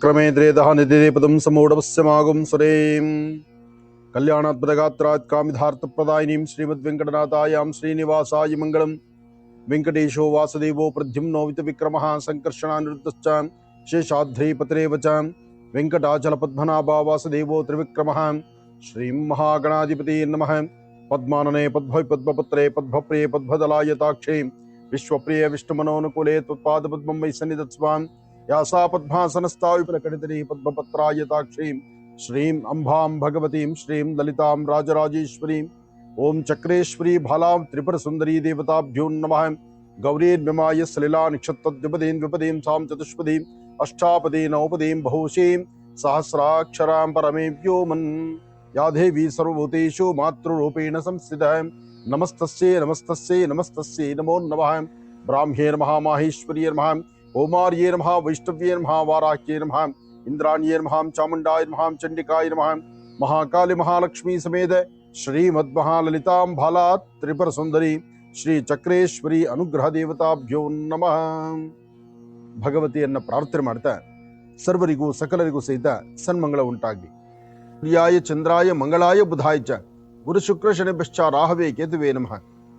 क्रमेन्द्रेदः निधिपदं समूढवस्यमागुं सुरें कल्याणात्मदगात्रात् कामिधार्थप्रदायिनीं श्रीमद्वेङ्कटनाथायां श्रीनिवासाय मङ्गलम्। वेङ्कटेशो वासुदेवो प्रद्युम्नो विक्रमः सङ्कर्षणानिरुद्धश्च शेषाद्रिपतिरेव च वेङ्कटाचलपद्मनाभो वासुदेवो त्रिविक्रमः। श्रीं महागणाधिपते नमः। पद्मानने पद्मपत्रे पद्मप्रिये पद्मदलायताक्षे विश्वप्रिय विष्णुमनोनुकूले त्वत्पादपद्मं वै सन्निधत्स्वाम्। यासा पद्मासनस्था विपुलकटितरी पद्मपत्रायताक्षीं श्रीं अम्भां भगवतीं श्रीं ललितां राजराजेश्वरीं ओं चक्रेश्वरी भालां त्रिपुरसुन्दरी देवताभ्यो नमः। गौरीर्मिमाय सलिला निक्षत्तद्विपदीं द्विपदीं सां चतुष्पदीं अष्टापदीं नवपदीं बहुशीं सहस्राक्षरां परमेभ्यो मन्। या देवी सर्वभूतेषु मातृरूपेण संस्थितः नमस्तस्यै नमस्तस्यै नमस्तस्यै नमो नमः। ब्राह्म्ये नमः माहेश्वर्ये नमः ओमार्ये नमः वैष्णव्ये नमः वाराह्ये नमः इंद्राण्ये नमः चामुण्डाय नमः चण्डिकाय नमः। महाकाली महालक्ष्मी समेत श्रीमद्महाललितां भाला त्रिपुर सुंदरी श्री चक्रेश्वरी अनुग्रह देवताभ्यो नमः। ಭಗವತಿಯನ್ನ ಪ್ರಾರ್ಥನೆ ಮಾಡ್ತಾ ಸರ್ವರಿಗೂ ಸಕಲರಿಗೂ ಸಹಿತ ಸನ್ಮಂಗಳ ಉಂಟಾಗಲಿ. ಸೂರ್ಯಾಯ ಚಂದ್ರಾಯ ಮಂಗಳಾಯ ಬುಧಾಯ ಚ ಗುರು ಶುಕ್ರ ಶನಿಭ್ಯಶ್ಚ ರಾಹವೇ ಕೇತುವೇ ನಮಃ.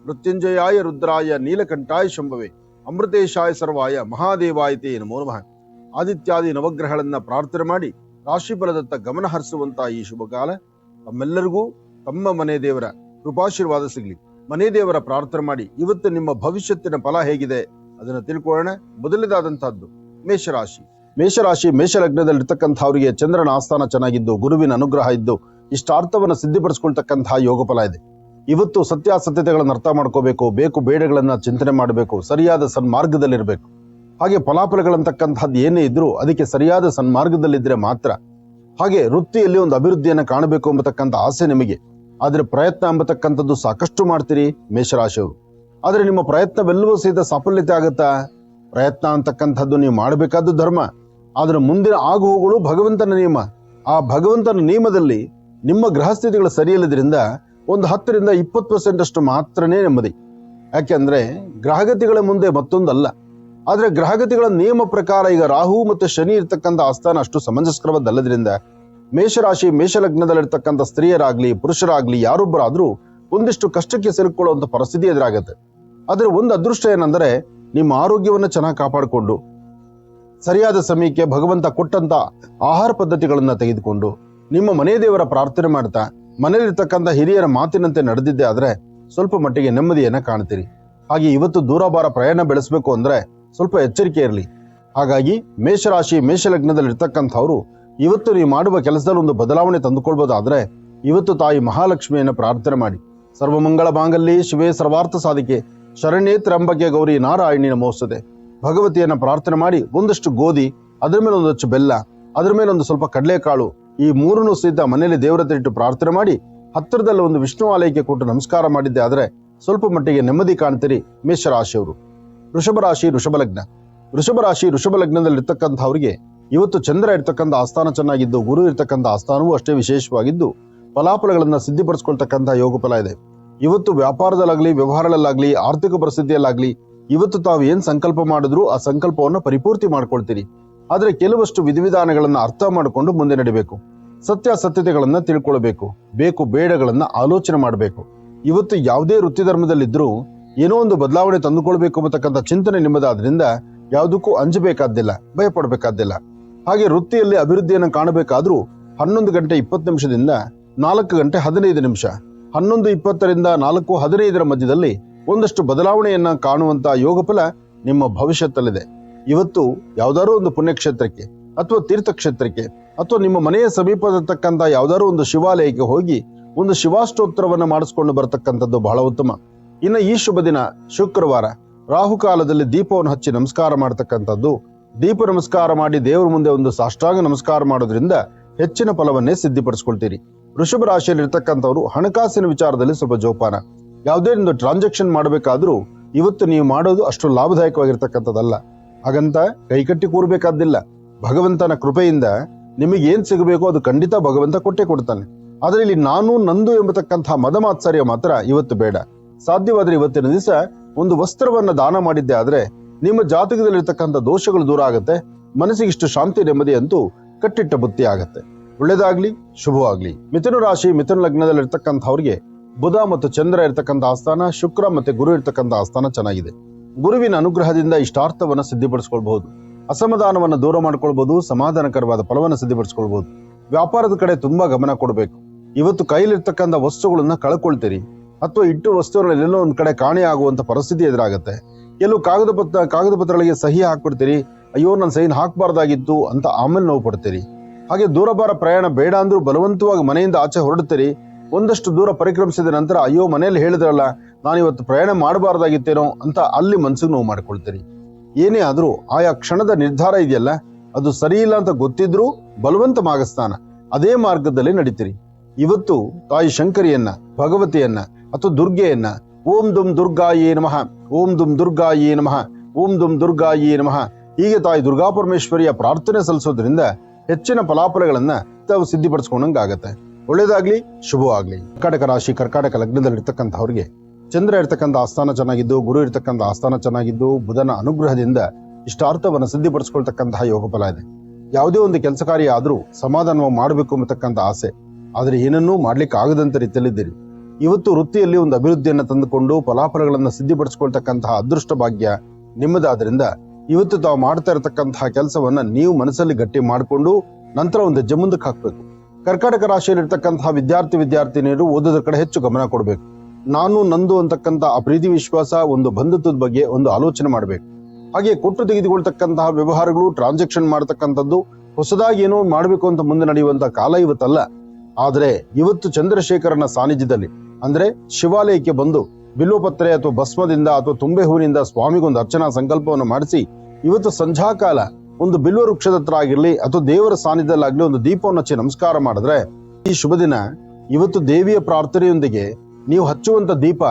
ಮೃತ್ಯುಂಜಯಾಯ ರುದ್ರಾಯ ನೀಲಕಂಠಾಯ ಶಂಭವೇ ಅಮೃತೇಶಾಯ ಸರ್ವಾಯ ಮಹಾದೇವಾಯತೆ ನಮೋ ನಮಃ. ಆದಿತ್ಯಾದಿ ನವಗ್ರಹಗಳನ್ನ ಪ್ರಾರ್ಥನೆ ಮಾಡಿ ರಾಶಿಫಲದತ್ತ ಗಮನ ಹರಿಸುವಂತಹ ಈ ಶುಭ ಕಾಲ ತಮ್ಮೆಲ್ಲರಿಗೂ ತಮ್ಮ ಮನೆ ದೇವರ ಕೃಪಾಶೀರ್ವಾದ ಸಿಗಲಿ. ಮನೆ ದೇವರ ಪ್ರಾರ್ಥನೆ ಮಾಡಿ ಇವತ್ತು ನಿಮ್ಮ ಭವಿಷ್ಯತ್ತಿನ ಫಲ ಹೇಗಿದೆ ಅದನ್ನು ತಿಳ್ಕೊಳ್ಳೋಣ. ಮೊದಲನೇದಾದಂತಹದ್ದು ಮೇಷರಾಶಿ. ಮೇಷಲಗ್ನದಲ್ಲಿರ್ತಕ್ಕಂಥವರಿಗೆ ಚಂದ್ರನ ಆಸ್ಥಾನ ಚೆನ್ನಾಗಿದ್ದು ಗುರುವಿನ ಅನುಗ್ರಹ ಇದ್ದು ಇಷ್ಟಾರ್ಥವನ್ನು ಸಿದ್ಧಿಪಡಿಸ್ಕೊಳ್ತಕ್ಕಂತಹ ಯೋಗ ಫಲ ಇದೆ. ಇವತ್ತು ಸತ್ಯಾಸತ್ಯತೆಗಳನ್ನು ಅರ್ಥ ಮಾಡ್ಕೋಬೇಕು, ಬೇಕು ಬೇಡಗಳನ್ನ ಚಿಂತನೆ ಮಾಡಬೇಕು, ಸರಿಯಾದ ಸನ್ಮಾರ್ಗದಲ್ಲಿರಬೇಕು. ಹಾಗೆ ಫಲಾಫಲಗಳಂತಕ್ಕಂಥದ್ದು ಏನೇ ಇದ್ರೂ ಅದಕ್ಕೆ ಸರಿಯಾದ ಸನ್ಮಾರ್ಗದಲ್ಲಿದ್ರೆ ಮಾತ್ರ. ಹಾಗೆ ವೃತ್ತಿಯಲ್ಲಿ ಒಂದು ಅಭಿವೃದ್ಧಿಯನ್ನು ಕಾಣಬೇಕು ಎಂಬತಕ್ಕಂಥ ಆಸೆ ನಿಮಗೆ. ಆದ್ರೆ ಪ್ರಯತ್ನ ಎಂಬತಕ್ಕಂಥದ್ದು ಸಾಕಷ್ಟು ಮಾಡ್ತೀರಿ ಮೇಷರಾಶಿಯವರು. ಆದ್ರೆ ನಿಮ್ಮ ಪ್ರಯತ್ನವೆಲ್ಲವೂ ಸಹಿತ ಸಫಲತೆ ಆಗುತ್ತಾ? ಪ್ರಯತ್ನ ಅಂತಕ್ಕಂಥದ್ದು ನೀವು ಮಾಡಬೇಕಾದ್ದು ಧರ್ಮ. ಆದ್ರೆ ಮುಂದಿನ ಆಗುಹೋಗಳು ಭಗವಂತನ ನಿಯಮ. ಆ ಭಗವಂತನ ನಿಯಮದಲ್ಲಿ ನಿಮ್ಮ ಗ್ರಹಸ್ಥಿತಿಗಳು ಸರಿಯಿಲ್ಲದ್ರಿಂದ ಒಂದು 10ರಿಂದ 20% ಅಷ್ಟು ಮಾತ್ರನೇ ನೆಮ್ಮದಿ. ಯಾಕೆಂದ್ರೆ ಗ್ರಹಗತಿಗಳ ಮುಂದೆ ಮತ್ತೊಂದಲ್ಲ. ಆದ್ರೆ ಗ್ರಹಗತಿಗಳ ನಿಯಮ ಪ್ರಕಾರ ಈಗ ರಾಹು ಮತ್ತು ಶನಿ ಇರ್ತಕ್ಕಂಥ ಆಸ್ಥಾನ ಅಷ್ಟು ಸಮಂಜಸ್ಕರವದ್ದಲ್ಲದ್ರಿಂದ ಮೇಷರಾಶಿ ಮೇಷಲಗ್ನದಲ್ಲಿರ್ತಕ್ಕಂಥ ಸ್ತ್ರೀಯರಾಗ್ಲಿ ಪುರುಷರಾಗ್ಲಿ ಯಾರೊಬ್ಬರಾದ್ರೂ ಒಂದಿಷ್ಟು ಕಷ್ಟಕ್ಕೆ ಸಿಲುಕೊಳ್ಳುವಂತ ಪರಿಸ್ಥಿತಿ ಎದುರಾಗತ್ತೆ. ಆದ್ರೆ ಒಂದು ಅದೃಷ್ಟ ಏನಂದ್ರೆ ನಿಮ್ಮ ಆರೋಗ್ಯವನ್ನು ಚೆನ್ನಾಗಿ ಕಾಪಾಡಿಕೊಂಡು ಸರಿಯಾದ ಸಮಯಕ್ಕೆ ಭಗವಂತ ಕೊಟ್ಟಂತ ಆಹಾರ ಪದ್ಧತಿಗಳನ್ನ ತೆಗೆದುಕೊಂಡು ನಿಮ್ಮ ಮನೆ ದೇವರ ಪ್ರಾರ್ಥನೆ ಮಾಡ್ತಾ ಮನೆಯಲ್ಲಿರ್ತಕ್ಕಂಥ ಹಿರಿಯರ ಮಾತಿನಂತೆ ನಡೆದಿದ್ದೆ ಆದ್ರೆ ಸ್ವಲ್ಪ ಮಟ್ಟಿಗೆ ನೆಮ್ಮದಿಯನ್ನ ಕಾಣ್ತೀರಿ. ಹಾಗೆ ಇವತ್ತು ದೂರಭಾರ ಪ್ರಯಾಣ ಬೆಳೆಸಬೇಕು ಅಂದ್ರೆ ಸ್ವಲ್ಪ ಎಚ್ಚರಿಕೆ ಇರಲಿ. ಹಾಗಾಗಿ ಮೇಷರಾಶಿ ಮೇಷಲಗ್ನದಲ್ಲಿ ಇರ್ತಕ್ಕಂಥವ್ರು ಇವತ್ತು ನೀವು ಮಾಡುವ ಕೆಲಸದಲ್ಲಿ ಒಂದು ಬದಲಾವಣೆ ತಂದುಕೊಳ್ಬೋದಾದ್ರೆ ಇವತ್ತು ತಾಯಿ ಮಹಾಲಕ್ಷ್ಮಿಯನ್ನ ಪ್ರಾರ್ಥನೆ ಮಾಡಿ. ಸರ್ವಮಂಗಳ ಮಾಂಗಲ್ಯೆ ಶಿವೇ ಸರ್ವಾರ್ಥ ಸಾಧಿಕೆ ಶರಣ್ಯೇ ತ್ರ್ಯಂಬಕೆ ಗೌರಿ ನಾರಾಯಣಿ ನಮೋಸ್ತುತೆ. ಭಗವತಿಯನ್ನ ಪ್ರಾರ್ಥನೆ ಮಾಡಿ ಒಂದಷ್ಟು ಗೋಧಿ, ಅದ್ರ ಮೇಲೆ ಒಂದಷ್ಟು ಬೆಲ್ಲ, ಅದ್ರ ಮೇಲೆ ಒಂದು ಸ್ವಲ್ಪ ಕಡಲೆಕಾಳು, ಈ ಮೂರನ್ನು ಸಹಿತ ಮನೆಯಲ್ಲಿ ದೇವರತ್ರ ಇಟ್ಟು ಪ್ರಾರ್ಥನೆ ಮಾಡಿ ಹತ್ತಿರದಲ್ಲಿ ಒಂದು ವಿಷ್ಣು ಆಲಯಕ್ಕೆ ಕೊಟ್ಟು ನಮಸ್ಕಾರ ಮಾಡಿದ್ದೆ ಆದ್ರೆ ಸ್ವಲ್ಪ ಮಟ್ಟಿಗೆ ನೆಮ್ಮದಿ ಕಾಣ್ತೀರಿ ಮೇಷರಾಶಿಯವರು. ವೃಷಭರಾಶಿ ಋಷಭಲಗ್ನದಲ್ಲಿ ಇರ್ತಕ್ಕಂಥವ್ರಿಗೆ ಇವತ್ತು ಚಂದ್ರ ಇರ್ತಕ್ಕಂಥ ಆಸ್ಥಾನ ಚೆನ್ನಾಗಿದ್ದು ಗುರು ಇರ್ತಕ್ಕಂಥ ಆಸ್ಥಾನವೂ ಅಷ್ಟೇ ವಿಶೇಷವಾಗಿದ್ದು ಫಲಾಫಲಗಳನ್ನ ಸಿದ್ಧಿಪಡಿಸ್ಕೊಳ್ತಕ್ಕಂಥ ಯೋಗ ಫಲ ಇದೆ. ಇವತ್ತು ವ್ಯಾಪಾರದಲ್ಲಾಗ್ಲಿ ವ್ಯವಹಾರದಲ್ಲಾಗ್ಲಿ ಆರ್ಥಿಕ ಪರಿಸ್ಥಿತಿಯಲ್ಲಾಗ್ಲಿ ಇವತ್ತು ತಾವು ಏನ್ ಸಂಕಲ್ಪ ಮಾಡಿದ್ರು ಆ ಸಂಕಲ್ಪವನ್ನು ಪರಿಪೂರ್ತಿ ಮಾಡ್ಕೊಳ್ತೀರಿ. ಆದ್ರೆ ಕೆಲವಷ್ಟು ವಿಧಿವಿಧಾನಗಳನ್ನ ಅರ್ಥ ಮಾಡಿಕೊಂಡು ಮುಂದೆ ನಡಿಬೇಕು. ಸತ್ಯಾಸತ್ಯತೆಗಳನ್ನ ತಿಳ್ಕೊಳ್ಬೇಕು, ಬೇಕು ಬೇಡಗಳನ್ನ ಆಲೋಚನೆ ಮಾಡಬೇಕು. ಇವತ್ತು ಯಾವುದೇ ವೃತ್ತಿ ಧರ್ಮದಲ್ಲಿದ್ರೂ ಏನೋ ಒಂದು ಬದಲಾವಣೆ ತಂದುಕೊಳ್ಬೇಕು ಅಂತಕ್ಕಂಥ ಚಿಂತನೆ ನಿಮ್ಮದಾದ್ರಿಂದ ಯಾವುದಕ್ಕೂ ಅಂಜಬೇಕಾದ್ದಿಲ್ಲ, ಭಯ ಪಡಬೇಕಾದ್ದಿಲ್ಲ. ಹಾಗೆ ವೃತ್ತಿಯಲ್ಲಿ ಅಭಿವೃದ್ಧಿಯನ್ನು ಕಾಣಬೇಕಾದ್ರೂ 11 ಗಂಟೆ 20 ನಿಮಿಷದಿಂದ 4 ಗಂಟೆ 15 ನಿಮಿಷ, 11:20ರಿಂದ 4:15 ಮಧ್ಯದಲ್ಲಿ ಒಂದಷ್ಟು ಬದಲಾವಣೆಯನ್ನ ಕಾಣುವಂತ ಯೋಗ ಫಲ ನಿಮ್ಮ ಭವಿಷ್ಯತ್ತಲ್ಲಿದೆ. ಇವತ್ತು ಯಾವ್ದಾದ್ರು ಒಂದು ಪುಣ್ಯಕ್ಷೇತ್ರಕ್ಕೆ ಅಥವಾ ತೀರ್ಥಕ್ಷೇತ್ರಕ್ಕೆ ಅಥವಾ ನಿಮ್ಮ ಮನೆಯ ಸಮೀಪದತಕ್ಕಂಥ ಯಾವ್ದಾದ್ರು ಒಂದು ಶಿವಾಲಯಕ್ಕೆ ಹೋಗಿ ಒಂದು ಶಿವಾಷ್ಟೋತ್ತರವನ್ನು ಮಾಡಿಸ್ಕೊಂಡು ಬರತಕ್ಕಂಥದ್ದು ಬಹಳ ಉತ್ತಮ. ಇನ್ನು ಈ ಶುಭ ದಿನ ಶುಕ್ರವಾರ ರಾಹುಕಾಲದಲ್ಲಿ ದೀಪವನ್ನು ಹಚ್ಚಿ ನಮಸ್ಕಾರ ಮಾಡತಕ್ಕಂಥದ್ದು. ದೀಪ ನಮಸ್ಕಾರ ಮಾಡಿ ದೇವರ ಮುಂದೆ ಒಂದು ಸಾಷ್ಟಾಂಗ ನಮಸ್ಕಾರ ಮಾಡೋದ್ರಿಂದ ಹೆಚ್ಚಿನ ಫಲವನ್ನೇ ಸಿದ್ಧಿಪಡಿಸ್ಕೊಳ್ತೀರಿ. ವೃಷಭ ರಾಶಿಯಲ್ಲಿ ಇರ್ತಕ್ಕಂಥವ್ರು ಹಣಕಾಸಿನ ವಿಚಾರದಲ್ಲಿ ಸ್ವಲ್ಪ ಜೋಪಾನ. ಯಾವುದೇ ಒಂದು ಟ್ರಾನ್ಸಾಕ್ಷನ್ ಮಾಡಬೇಕಾದ್ರೂ ಇವತ್ತು ನೀವು ಮಾಡೋದು ಅಷ್ಟು ಲಾಭದಾಯಕವಾಗಿರ್ತಕ್ಕಂಥದ್ದಲ್ಲ. ಹಾಗಂತ ಕೈಕಟ್ಟಿ ಕೂರ್ಬೇಕಾದ್ದಿಲ್ಲ. ಭಗವಂತನ ಕೃಪೆಯಿಂದ ನಿಮಗೆ ಏನ್ ಸಿಗಬೇಕೋ ಅದು ಖಂಡಿತ ಭಗವಂತ ಕೊಟ್ಟೆ ಕೊಡ್ತಾನೆ. ಆದ್ರೆ ಇಲ್ಲಿ ನಾನು ನಂದು ಎಂಬತಕ್ಕಂಥ ಮದಮಾತ್ಸರ್ಯ ಮಾತ್ರ ಇವತ್ತು ಬೇಡ. ಸಾಧ್ಯವಾದ್ರೆ ಇವತ್ತಿನ ದಿವಸ ಒಂದು ವಸ್ತ್ರವನ್ನ ದಾನ ಮಾಡಿದ್ದೆ ಆದ್ರೆ ನಿಮ್ಮ ಜಾತಕದಲ್ಲಿರ್ತಕ್ಕಂಥ ದೋಷಗಳು ದೂರ ಆಗುತ್ತೆ. ಮನಸ್ಸಿಗಿಷ್ಟು ಶಾಂತಿ ನೆಮ್ಮದಿ ಅಂತೂ ಕಟ್ಟಿಟ್ಟ ಬುತ್ತಿ ಆಗತ್ತೆ. ಒಳ್ಳೇದಾಗ್ಲಿ, ಶುಭವಾಗ್ಲಿ. ಮಿಥುನ ರಾಶಿ ಮಿಥುನ ಲಗ್ನದಲ್ಲಿರ್ತಕ್ಕಂಥವ್ರಿಗೆ ಬುಧ ಮತ್ತು ಚಂದ್ರ ಇರ್ತಕ್ಕಂಥ ಆಸ್ಥಾನ, ಶುಕ್ರ ಮತ್ತೆ ಗುರು ಇರ್ತಕ್ಕಂಥ ಆಸ್ಥಾನ ಚೆನ್ನಾಗಿದೆ. ಗುರುವಿನ ಅನುಗ್ರಹದಿಂದ ಇಷ್ಟಾರ್ಥವನ್ನ ಸಿದ್ಧಿಪಡಿಸ್ಕೊಳ್ಬಹುದು. ಅಸಮಾಧಾನವನ್ನು ದೂರ ಮಾಡ್ಕೊಳ್ಬಹುದು. ಸಮಾಧಾನಕರವಾದ ಫಲವನ್ನು ಸಿದ್ಧಿಪಡಿಸ್ಕೊಳ್ಬಹುದು. ವ್ಯಾಪಾರದ ಕಡೆ ತುಂಬಾ ಗಮನ ಕೊಡಬೇಕು. ಇವತ್ತು ಕೈಲಿರ್ತಕ್ಕಂಥ ವಸ್ತುಗಳನ್ನ ಕಳ್ಕೊಳ್ತೀರಿ, ಅಥವಾ ಇಟ್ಟು ವಸ್ತುಗಳಲ್ಲಿ ಎಲ್ಲೋ ಒಂದ್ ಕಡೆ ಕಾಣೆ ಆಗುವಂತ ಪರಿಸ್ಥಿತಿ ಎದುರಾಗುತ್ತೆ. ಕೆಲವು ಕಾಗದ ಪತ್ರಗಳಿಗೆ ಸಹಿ ಹಾಕ್ಬಿಡ್ತೀರಿ, ಅಯ್ಯೋ ನನ್ನ ಸೈನ್ ಹಾಕ್ಬಾರ್ದಾಗಿತ್ತು ಅಂತ ಆಮೇಲೆ ನೋವು ಪಡ್ತೀರಿ. ಹಾಗೆ ದೂರಭಾರ ಪ್ರಯಾಣ ಬೇಡ ಅಂದ್ರೂ ಬಲವಂತವಾಗಿ ಮನೆಯಿಂದ ಆಚೆ ಹೊರಡ್ತೀರಿ. ಒಂದಷ್ಟು ದೂರ ಪರಿಕ್ರಮಿಸಿದ ನಂತರ ಅಯ್ಯೋ ಮನೆಯಲ್ಲಿ ಹೇಳಿದ್ರಲ್ಲ ನಾನು ಇವತ್ತು ಪ್ರಯಾಣ ಮಾಡಬಾರ್ದಾಗಿತ್ತೇನೋ ಅಂತ ಅಲ್ಲಿ ಮನ್ಸಿಗೆ ನೋವು ಮಾಡ್ಕೊಳ್ತೀರಿ. ಏನೇ ಆದ್ರೂ ಆಯಾ ಕ್ಷಣದ ನಿರ್ಧಾರ ಇದೆಯಲ್ಲ ಅದು ಸರಿ ಇಲ್ಲ ಅಂತ ಗೊತ್ತಿದ್ರೂ ಬಲವಂತ ಮಾಗಸ್ತಾನ ಅದೇ ಮಾರ್ಗದಲ್ಲಿ ನಡೀತೀರಿ. ಇವತ್ತು ತಾಯಿ ಶಂಕರಿಯನ್ನ, ಭಗವತಿಯನ್ನ ಅಥವಾ ದುರ್ಗೆಯನ್ನ ಓಂ ದುಂ ದುರ್ಗಾಯೇ ನಮಃ, ಓಂ ದುಂ ದುರ್ಗಾಯೇ ನಮಃ, ಓಂ ದುಂ ದುರ್ಗಾಯೇ ನಮಃ ಹೀಗೆ ತಾಯಿ ದುರ್ಗಾ ಪರಮೇಶ್ವರಿಯ ಪ್ರಾರ್ಥನೆ ಸಲ್ಲಿಸೋದ್ರಿಂದ ಹೆಚ್ಚಿನ ಫಲಾಫಲಗಳನ್ನ ತಾವು ಸಿದ್ಧಿಪಡಿಸ್ಕೊಂಡಂಗಾಗತ್ತೆ. ಒಳ್ಳೇದಾಗ್ಲಿ, ಶುಭವಾಗ್ಲಿ. ಕರ್ಕಾಟಕ ರಾಶಿ ಕರ್ಕಾಟಕ ಲಗ್ನದಲ್ಲಿರ್ತಕ್ಕಂಥವ್ರಿಗೆ ಚಂದ್ರ ಇರ್ತಕ್ಕಂಥ ಆಸ್ಥಾನ ಚೆನ್ನಾಗಿದ್ದು, ಗುರು ಇರ್ತಕ್ಕಂಥ ಆಸ್ಥಾನ ಚೆನ್ನಾಗಿದ್ದು, ಬುಧನ ಅನುಗ್ರಹದಿಂದ ಇಷ್ಟಾರ್ಥವನ್ನು ಸಿದ್ಧಿಪಡಿಸ್ಕೊಳ್ತಕ್ಕಂತಹ ಯೋಗ ಫಲ ಇದೆ. ಯಾವುದೇ ಒಂದು ಕೆಲಸ ಕಾರ್ಯ ಆದ್ರೂ ಸಮಾಧಾನವಾಗಿ ಮಾಡಬೇಕು ಎಂಬತಕ್ಕಂಥ ಆಸೆ, ಆದ್ರೆ ಏನನ್ನೂ ಮಾಡ್ಲಿಕ್ಕೆ ಆಗದಂತ ರೀತಿಯಲ್ಲಿದ್ದೀರಿ. ಇವತ್ತು ವೃತ್ತಿಯಲ್ಲಿ ಒಂದು ಅಭಿವೃದ್ಧಿಯನ್ನು ತಂದುಕೊಂಡು ಫಲಾಫಲಗಳನ್ನು ಸಿದ್ಧಿಪಡಿಸ್ಕೊಳ್ತಕ್ಕಂತಹ ಅದೃಷ್ಟ ಭಾಗ್ಯ ನಿಮ್ಮದಾದ್ರಿಂದ ಇವತ್ತು ತಾವು ಮಾಡ್ತಾ ಇರತಕ್ಕಂತಹ ಕೆಲಸವನ್ನ ನೀವು ಮನಸ್ಸಲ್ಲಿ ಗಟ್ಟಿ ಮಾಡಿಕೊಂಡು ನಂತರ ಒಂದು ಹೆಜ್ಜೆ ಮುಂದಕ್ಕೆ ಹಾಕ್ಬೇಕು. ಕರ್ಕಾಟಕ ರಾಶಿಯಲ್ಲಿರ್ತಕ್ಕಂತಹ ವಿದ್ಯಾರ್ಥಿನಿಯರು ಓದೋದ್ರ ಕಡೆ ಹೆಚ್ಚು ಗಮನ ಕೊಡಬೇಕು. ನಾನು ನಂದು ಅಂತಕ್ಕಂಥ ಆ ಪ್ರೀತಿ ವಿಶ್ವಾಸ, ಒಂದು ಬಂಧುತ್ವದ ಬಗ್ಗೆ ಒಂದು ಆಲೋಚನೆ ಮಾಡಬೇಕು. ಹಾಗೆ ಕೊಟ್ಟು ತೆಗೆದುಕೊಳ್ತಕ್ಕಂತಹ ವ್ಯವಹಾರಗಳು, ಟ್ರಾನ್ಸಾಕ್ಷನ್ ಮಾಡತಕ್ಕಂಥದ್ದು, ಹೊಸದಾಗಿ ಏನೋ ಮಾಡಬೇಕು ಅಂತ ಮುಂದೆ ನಡೆಯುವಂತ ಕಾಲ ಇವತ್ತಲ್ಲ. ಆದ್ರೆ ಇವತ್ತು ಚಂದ್ರಶೇಖರನ ಸಾನ್ನಿಧ್ಯದಲ್ಲಿ ಅಂದ್ರೆ ಶಿವಾಲಯಕ್ಕೆ ಬಂದು ಬಿಲ್ವಪತ್ರೆ ಅಥವಾ ಭಸ್ಮದಿಂದ ಅಥವಾ ತುಂಬೆ ಹೂವಿನಿಂದ ಸ್ವಾಮಿಗೊಂದು ಅರ್ಚನಾ ಸಂಕಲ್ಪವನ್ನು ಮಾಡಿಸಿ ಇವತ್ತು ಸಂಧ್ಯಾಕಾಲ ಒಂದು ಬಿಲ್ವ ವೃಕ್ಷದ ಹತ್ರ ಆಗಿರ್ಲಿ ಅಥವಾ ದೇವರ ಸಾನ್ನಿಧ್ಯದಲ್ಲಾಗ್ಲಿ ಒಂದು ದೀಪವನ್ನು ಹಚ್ಚಿ ನಮಸ್ಕಾರ ಮಾಡಿದ್ರೆ ಈ ಶುಭ ದಿನ ಇವತ್ತು ದೇವಿಯ ಪ್ರಾರ್ಥನೆಯೊಂದಿಗೆ ನೀವು ಹಚ್ಚುವಂತ ದೀಪ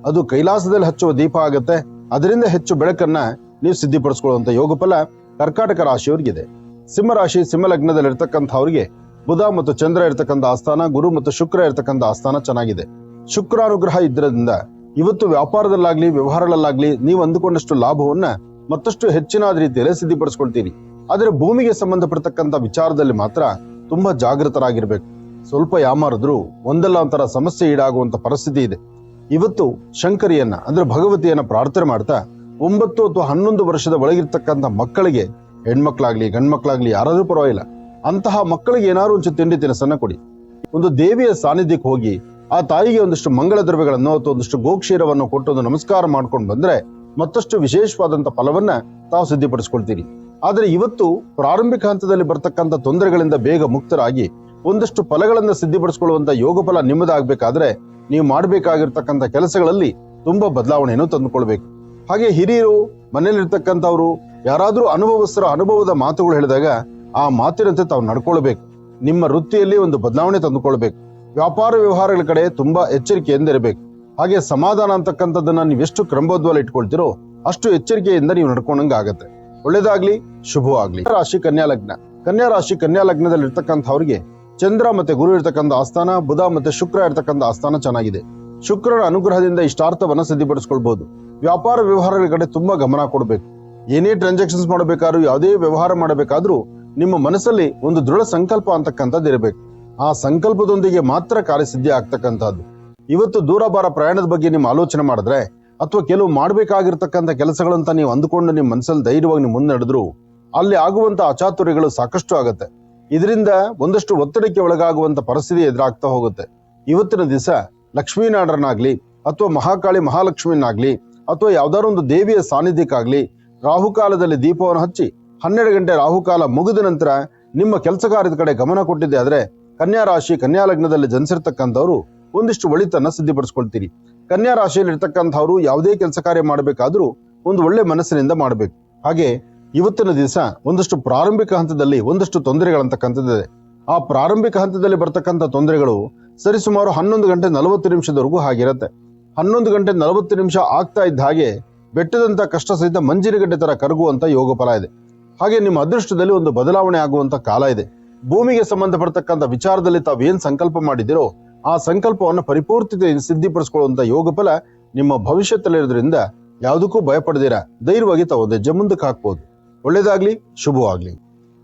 ಅದು ಕೈಲಾಸದಲ್ಲಿ ಹಚ್ಚುವ ದೀಪ ಆಗತ್ತೆ. ಅದರಿಂದ ಹೆಚ್ಚು ಬೆಳಕನ್ನ ನೀವು ಸಿದ್ಧಿಪಡಿಸ್ಕೊಳ್ಳುವಂತ ಯೋಗ ಫಲ ಕರ್ಕಾಟಕ ರಾಶಿಯವರಿಗಿದೆ. ಸಿಂಹ ರಾಶಿ ಸಿಂಹ ಲಗ್ನದಲ್ಲಿರ್ತಕ್ಕಂಥವ್ರಿಗೆ ಬುಧ ಮತ್ತು ಚಂದ್ರ ಇರ್ತಕ್ಕಂಥ ಆಸ್ಥಾನ, ಗುರು ಮತ್ತು ಶುಕ್ರ ಇರ್ತಕ್ಕಂಥ ಆಸ್ಥಾನ ಚೆನ್ನಾಗಿದೆ. ಶುಕ್ರಾನುಗ್ರಹ ಇದ್ರಿಂದ ಇವತ್ತು ವ್ಯಾಪಾರದಲ್ಲಾಗ್ಲಿ ವ್ಯವಹಾರಗಳಲ್ಲಾಗ್ಲಿ ನೀವು ಅಂದುಕೊಂಡಷ್ಟು ಲಾಭವನ್ನ ಮತ್ತಷ್ಟು ಹೆಚ್ಚಿನ ರೀತಿಯಲ್ಲಿ ಸಿದ್ಧಿಪಡಿಸ್ಕೊಳ್ತೀರಿ. ಆದ್ರೆ ಭೂಮಿಗೆ ಸಂಬಂಧಪಟ್ಟತಕ್ಕಂಥ ವಿಚಾರದಲ್ಲಿ ಮಾತ್ರ ತುಂಬಾ ಜಾಗೃತರಾಗಿರ್ಬೇಕು. ಸ್ವಲ್ಪ ಯಾಮಾರಿದ್ರು ಒಂದಲ್ಲ ಒಂಥರ ಸಮಸ್ಯೆ ಈಡಾಗುವಂತ ಪರಿಸ್ಥಿತಿ ಇದೆ. ಇವತ್ತು ಶಂಕರಿಯನ್ನ ಅಂದ್ರೆ ಭಗವತಿಯನ್ನ ಪ್ರಾರ್ಥನೆ ಮಾಡ್ತಾ 9 ಅಥವಾ 11 ವರ್ಷದ ಒಳಗಿರ್ತಕ್ಕಂಥ ಮಕ್ಕಳಿಗೆ, ಹೆಣ್ಮಕ್ಳಾಗ್ಲಿ ಗಂಡ್ಮಕ್ಳಾಗ್ಲಿ ಯಾರಾದ್ರೂ ಪರವಾಗಿಲ್ಲ, ಅಂತಹ ಮಕ್ಕಳಿಗೆ ಏನಾದ್ರು ಒಂಚೂರು ತಿಂಡಿ ತಿನಿಸನ್ನ ಕೊಡಿ. ಒಂದು ದೇವಿಯ ಸಾನ್ನಿಧ್ಯಕ್ಕೆ ಹೋಗಿ ಆ ತಾಯಿಗೆ ಒಂದಷ್ಟು ಮಂಗಳ ದ್ರವ್ಯಗಳನ್ನು ಅಥವಾ ಒಂದಷ್ಟು ಗೋಕ್ಷೀರವನ್ನು ಕೊಟ್ಟು ಒಂದು ನಮಸ್ಕಾರ ಮಾಡ್ಕೊಂಡು ಬಂದ್ರೆ ಮತ್ತಷ್ಟು ವಿಶೇಷವಾದಂತ ಫಲವನ್ನ ತಾವು ಸಿದ್ಧಿಪಡಿಸ್ಕೊಳ್ತೀರಿ. ಆದ್ರೆ ಇವತ್ತು ಪ್ರಾರಂಭಿಕ ಹಂತದಲ್ಲಿ ಬರ್ತಕ್ಕಂಥ ತೊಂದರೆಗಳಿಂದ ಬೇಗ ಮುಕ್ತರಾಗಿ ಒಂದಷ್ಟು ಫಲಗಳನ್ನ ಸಿದ್ಧಿಪಡಿಸ್ಕೊಳ್ಳುವಂತ ಯೋಗ ಫಲ ನಿಮ್ಮದಾಗಬೇಕಾದ್ರೆ ನೀವು ಮಾಡಬೇಕಾಗಿರ್ತಕ್ಕಂಥ ಕೆಲಸಗಳಲ್ಲಿ ತುಂಬಾ ಬದಲಾವಣೆಯನ್ನು ತಂದುಕೊಳ್ಬೇಕು. ಹಾಗೆ ಹಿರಿಯರು ಮನೆಯಲ್ಲಿರ್ತಕ್ಕಂಥವ್ರು ಯಾರಾದ್ರೂ ಅನುಭವಸ್ಥರ ಅನುಭವದ ಮಾತುಗಳು ಹೇಳಿದಾಗ ಆ ಮಾತಿನಂತೆ ತಾವು ನಡ್ಕೊಳ್ಬೇಕು. ನಿಮ್ಮ ವೃತ್ತಿಯಲ್ಲಿ ಒಂದು ಬದಲಾವಣೆ ತಂದುಕೊಳ್ಬೇಕು. ವ್ಯಾಪಾರ ವ್ಯವಹಾರಗಳ ಕಡೆ ತುಂಬಾ ಎಚ್ಚರಿಕೆಯಿಂದ ಇರಬೇಕು. ಹಾಗೆ ಸಮಾಧಾನ ಅಂತಕ್ಕಂಥದ್ದನ್ನ ನೀವೆಷ್ಟು ಕ್ರಮಬದ್ಧವಾಗಿ ಇಟ್ಕೊಳ್ತಿರೋ ಅಷ್ಟು ಎಚ್ಚರಿಕೆಯಿಂದ ನೀವು ನಡ್ಕೊಂಡಂಗ ಆಗತ್ತೆ. ಒಳ್ಳೇದಾಗ್ಲಿ, ಶುಭವಾಗ್ಲಿ. ರಾಶಿ ಕನ್ಯಾ ಲಗ್ನ. ಕನ್ಯಾ ರಾಶಿ ಕನ್ಯಾ ಲಗ್ನದಲ್ಲಿ ಇರ್ತಕ್ಕಂಥವ್ರಿಗೆ ಚಂದ್ರ ಮತ್ತೆ ಗುರು ಇರ್ತಕ್ಕಂಥ ಆಸ್ಥಾನ, ಬುಧ ಮತ್ತೆ ಶುಕ್ರ ಇರ್ತಕ್ಕಂಥ ಆಸ್ಥಾನ ಚೆನ್ನಾಗಿದೆ. ಶುಕ್ರನ ಅನುಗ್ರಹದಿಂದ ಇಷ್ಟಾರ್ಥವನ್ನ ಸಿದ್ಧಿಪಡಿಸ್ಕೊಳ್ಬಹುದು. ವ್ಯಾಪಾರ ವ್ಯವಹಾರಗಳ ಕಡೆ ತುಂಬಾ ಗಮನ ಕೊಡಬೇಕು. ಏನೇ ಟ್ರಾನ್ಸಾಕ್ಷನ್ಸ್ ಮಾಡಬೇಕಾದ್ರೂ, ಯಾವುದೇ ವ್ಯವಹಾರ ಮಾಡಬೇಕಾದ್ರೂ ನಿಮ್ಮ ಮನಸ್ಸಲ್ಲಿ ಒಂದು ದೃಢ ಸಂಕಲ್ಪ ಅಂತಕ್ಕಂಥದ್ದು ಇರಬೇಕು. ಆ ಸಂಕಲ್ಪದೊಂದಿಗೆ ಮಾತ್ರ ಕಾರ್ಯಸಿದ್ಧಿ ಆಗ್ತಕ್ಕಂಥದ್ದು. ಇವತ್ತು ದೂರಭಾರ ಪ್ರಯಾಣದ ಬಗ್ಗೆ ನೀವು ಆಲೋಚನೆ ಮಾಡಿದ್ರೆ ಅಥವಾ ಕೆಲವು ಮಾಡಬೇಕಾಗಿರ್ತಕ್ಕಂಥ ಕೆಲಸಗಳಂತ ನೀವು ಅಂದುಕೊಂಡು ನಿಮ್ಮ ಮನಸ್ಸಲ್ಲಿ ಧೈರ್ಯವಾಗಿ ನೀವು ಮುಂದೆ ನಡೆದ್ರು ಅಲ್ಲಿ ಆಗುವಂತ ಅಚಾತುರ್ಯಗಳು ಸಾಕಷ್ಟು ಆಗತ್ತೆ. ಇದರಿಂದ ಒಂದಷ್ಟು ಒತ್ತಡಕ್ಕೆ ಒಳಗಾಗುವಂತ ಪರಿಸ್ಥಿತಿ ಎದುರಾಗ್ತಾ ಹೋಗುತ್ತೆ. ಇವತ್ತಿನ ದಿವಸ ಲಕ್ಷ್ಮೀನಾರಾಯಣನಾಗ್ಲಿ ಅಥವಾ ಮಹಾಕಾಳಿ ಮಹಾಲಕ್ಷ್ಮಿನಾಗ್ಲಿ ಅಥವಾ ಯಾವ್ದಾದ್ರು ಒಂದು ದೇವಿಯ ಸಾನ್ನಿಧ್ಯಕ್ಕಾಗ್ಲಿ ರಾಹುಕಾಲದಲ್ಲಿ ದೀಪವನ್ನು ಹಚ್ಚಿ 12 ಗಂಟೆ ರಾಹುಕಾಲ ಮುಗಿದ ನಂತರ ನಿಮ್ಮ ಕೆಲಸ ಕಾರ್ಯದ ಕಡೆ ಗಮನ ಕೊಟ್ಟಿದ್ದೆ ಆದ್ರೆ ಕನ್ಯಾ ರಾಶಿ ಕನ್ಯಾ ಲಗ್ನದಲ್ಲಿ ಜನಿಸಿರ್ತಕ್ಕಂಥವ್ರು ಒಂದಿಷ್ಟು ಒಳಿತನ್ನ ಸಿದ್ಧಿಪಡಿಸ್ಕೊಳ್ತೀರಿ. ಕನ್ಯಾ ರಾಶಿಯಲ್ಲಿ ಇರ್ತಕ್ಕಂಥವ್ರು ಯಾವುದೇ ಕೆಲಸ ಕಾರ್ಯ ಮಾಡಬೇಕಾದ್ರೂ ಒಂದು ಒಳ್ಳೆ ಮನಸ್ಸಿನಿಂದ ಮಾಡಬೇಕು. ಹಾಗೆ ಇವತ್ತಿನ ದಿವಸ ಒಂದಷ್ಟು ಪ್ರಾರಂಭಿಕ ಹಂತದಲ್ಲಿ ಒಂದಷ್ಟು ತೊಂದರೆಗಳಂತಕ್ಕಂಥದ್ದಿದೆ. ಆ ಪ್ರಾರಂಭಿಕ ಹಂತದಲ್ಲಿ ಬರ್ತಕ್ಕಂಥ ತೊಂದರೆಗಳು ಸರಿಸುಮಾರು 11 ಗಂಟೆ 40 ನಿಮಿಷದವರೆಗೂ ಹಾಗಿರುತ್ತೆ. 11 ಗಂಟೆ 40 ನಿಮಿಷ ಆಗ್ತಾ ಇದ್ದ ಹಾಗೆ ಬೆಟ್ಟದಂತ ಕಷ್ಟ ಸಹಿತ ಮಂಜಿನಗಡ್ಡೆ ತರ ಕರಗುವಂತ ಯೋಗ ಫಲ ಇದೆ. ಹಾಗೆ ನಿಮ್ಮ ಅದೃಷ್ಟದಲ್ಲಿ ಒಂದು ಬದಲಾವಣೆ ಆಗುವಂತ ಕಾಲ ಇದೆ. ಭೂಮಿಗೆ ಸಂಬಂಧಪಟ್ಟತಕ್ಕಂಥ ವಿಚಾರದಲ್ಲಿ ತಾವೇನ್ ಸಂಕಲ್ಪ ಮಾಡಿದಿರೋ ಆ ಸಂಕಲ್ಪವನ್ನು ಪರಿಪೂರ್ತಿ ಸಿದ್ಧಿಪಡಿಸ್ಕೊಳ್ಳುವಂತ ಯೋಗ ಫಲ ನಿಮ್ಮ ಭವಿಷ್ಯದಲ್ಲಿರೋದ್ರಿಂದ ಯಾವುದಕ್ಕೂ ಭಯಪಡದಿರ ಧೈರ್ಯವಾಗಿ ತಾವು ಹೆಜ್ಜೆ ಮುಂದಕ್ಕೆ ಹಾಕ್ಬೋದು. ಒಳ್ಳೇದಾಗ್ಲಿ, ಶುಭವಾಗ್ಲಿ.